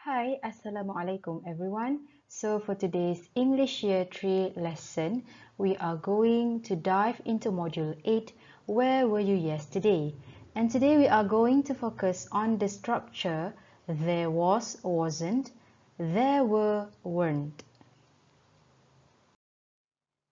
Hi, Assalamualaikum everyone. So for today's English Year 3 lesson, we are going to dive into Module 8, Where Were You Yesterday? And today we are going to focus on the structure there was, wasn't, there were, weren't.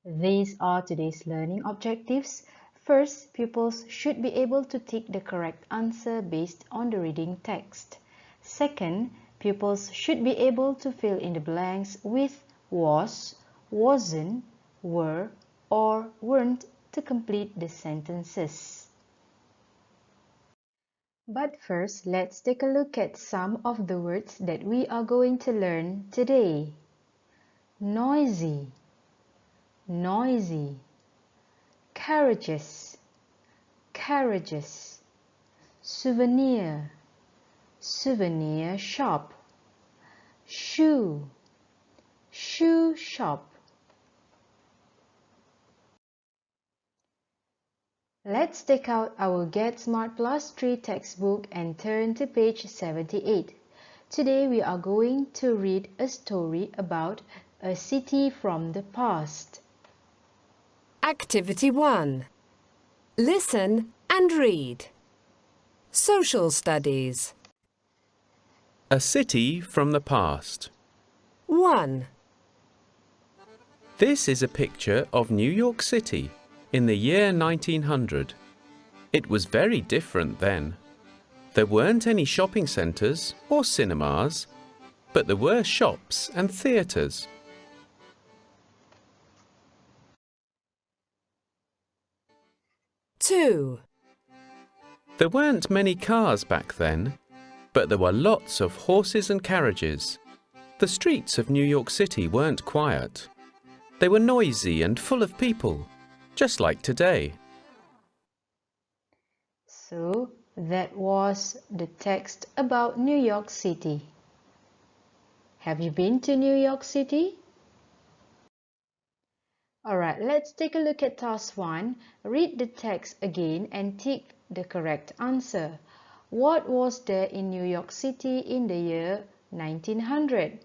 These are today's learning objectives. First, pupils should be able to tick the correct answer based on the reading text. Second, pupils should be able to fill in the blanks with was, wasn't, were, or weren't to complete the sentences. But first, let's take a look at some of the words that we are going to learn today. Noisy, noisy. Carriages, carriages. Souvenir, souvenir shop. Shoe, shoe shop. Let's take out our Get Smart Plus 3 textbook and turn to page 78. Today we are going to read a story about a city from the past. Activity 1. Listen and read. Social Studies. A city from the past. 1. This is a picture of New York City in the year 1900. It was very different then. There weren't any shopping centres or cinemas, but there were shops and theatres. 2. There weren't many cars back then, but there were lots of horses and carriages. The streets of New York City weren't quiet. They were noisy and full of people, just like today. So that was the text about New York City. Have you been to New York City? Alright, let's take a look at task 1. Read the text again and tick the correct answer. What was there in New York City in the year 1900?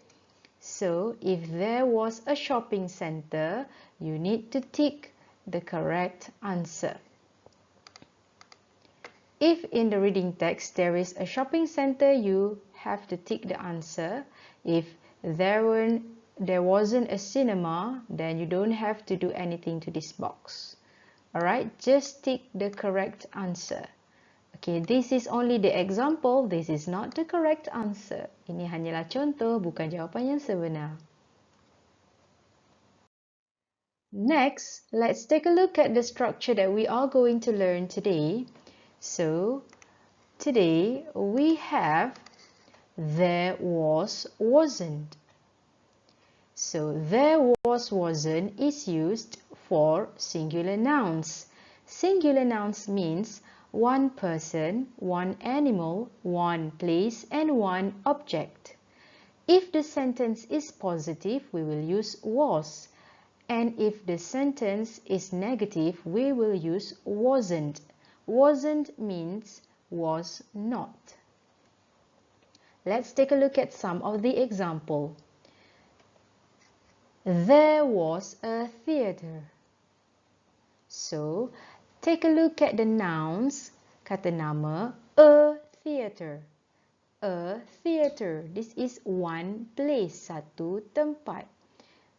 So, if there was a shopping center, you need to tick the correct answer. If in the reading text there is a shopping center, you have to tick the answer. If there wasn't a cinema, then you don't have to do anything to this box. Alright, just tick the correct answer. Okay, this is only the example, this is not the correct answer. Ini hanyalah contoh, bukan jawapan yang sebenar. Next, let's take a look at the structure that we are going to learn today. So, today we have there was, wasn't. So, there was, wasn't is used for singular nouns. Singular nouns means one person, one animal, one place, and one object. If the sentence is positive, we will use was. And if the sentence is negative, we will use wasn't. Wasn't means was not. Let's take a look at some of the example. There was a theater. So, take a look at the nouns. Kata nama, a theater. A theater. This is one place, satu tempat.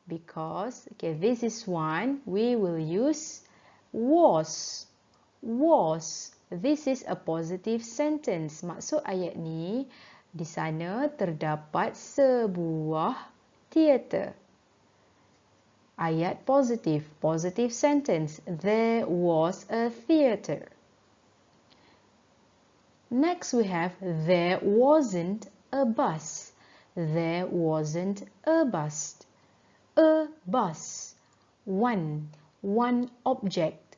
Because, okay, this is one, we will use was. Was. This is a positive sentence. Maksud ayat ni, di sana terdapat sebuah theater. Ayat positive, positive sentence. There was a theater. Next we have there wasn't a bus. There wasn't a bus. A bus. One object.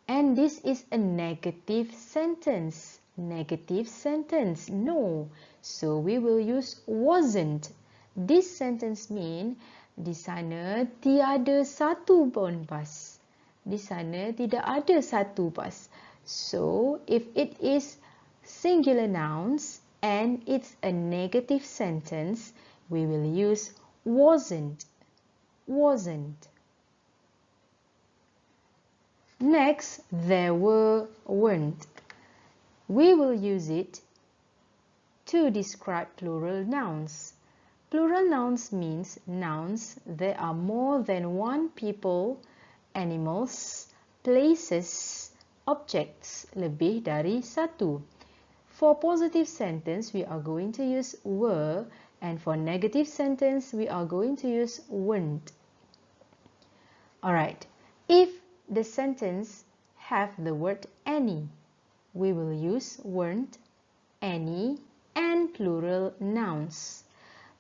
And this is a negative sentence. Negative sentence. No. So we will use wasn't. This sentence means di sana tiada satu pun bas. Di sana tidak ada satu bas. So, if it is singular nouns, and it's a negative sentence, we will use wasn't. Wasn't. Next, there were, weren't. We will use it to describe plural nouns. Plural nouns means nouns there are more than one people, animals, places, objects, lebih dari satu. For positive sentence, we are going to use were, and for negative sentence, we are going to use weren't. Alright, if the sentence have the word any, we will use weren't, any, and plural nouns.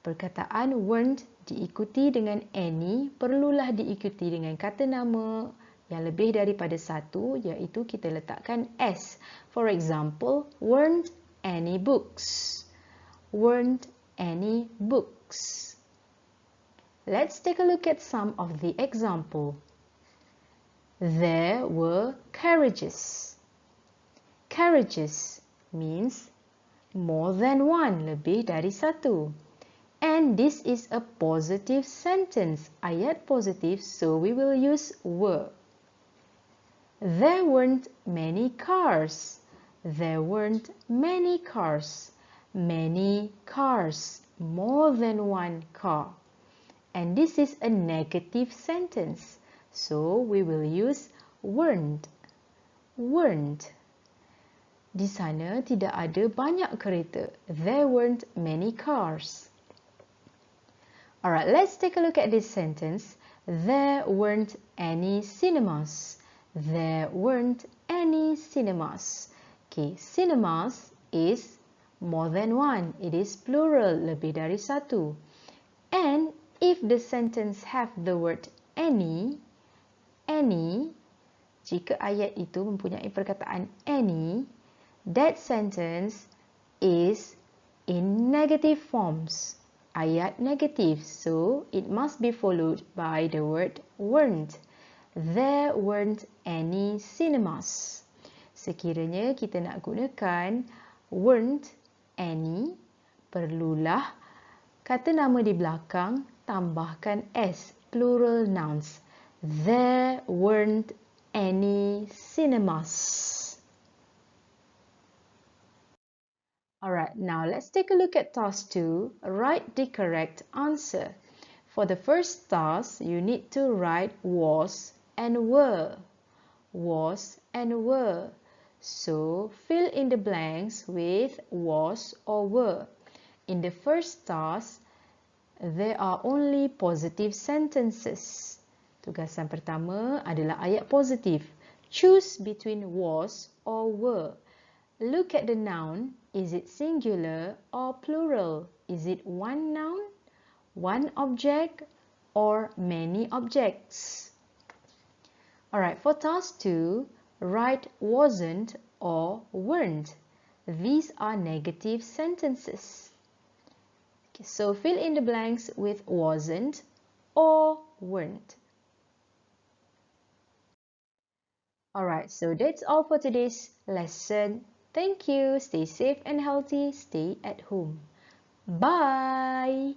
Perkataan weren't diikuti dengan any perlulah diikuti dengan kata nama yang lebih daripada satu, iaitu kita letakkan s. For example, weren't any books. Weren't any books. Let's take a look at some of the example. There were carriages. Carriages means more than one, lebih dari satu. And this is a positive sentence, ayat positif, so we will use were. There weren't many cars. There weren't many cars. Many cars, more than one car. And this is a negative sentence, so we will use weren't. Weren't. Di sana tidak ada banyak kereta. There weren't many cars. Alright, let's take a look at this sentence. There weren't any cinemas. There weren't any cinemas. Okay, cinemas is more than one. It is plural, lebih dari satu. And if the sentence have the word any, jika ayat itu mempunyai perkataan any, that sentence is in negative forms. Ayat negatif, so it must be followed by the word weren't. There weren't any cinemas. Sekiranya kita nak gunakan weren't any, perlulah kata nama di belakang tambahkan s, plural nouns. There weren't any cinemas. Alright, now let's take a look at task 2. Write the correct answer. For the first task, you need to write was and were. Was and were. So, fill in the blanks with was or were. In the first task, there are only positive sentences. Tugasan pertama adalah ayat positif. Choose between was or were. Look at the noun. Is it singular or plural? Is it one noun, one object, or many objects? Alright, for task 2, write wasn't or weren't. These are negative sentences. Okay, so fill in the blanks with wasn't or weren't. Alright, so that's all for today's lesson. Thank you. Stay safe and healthy. Stay at home. Bye.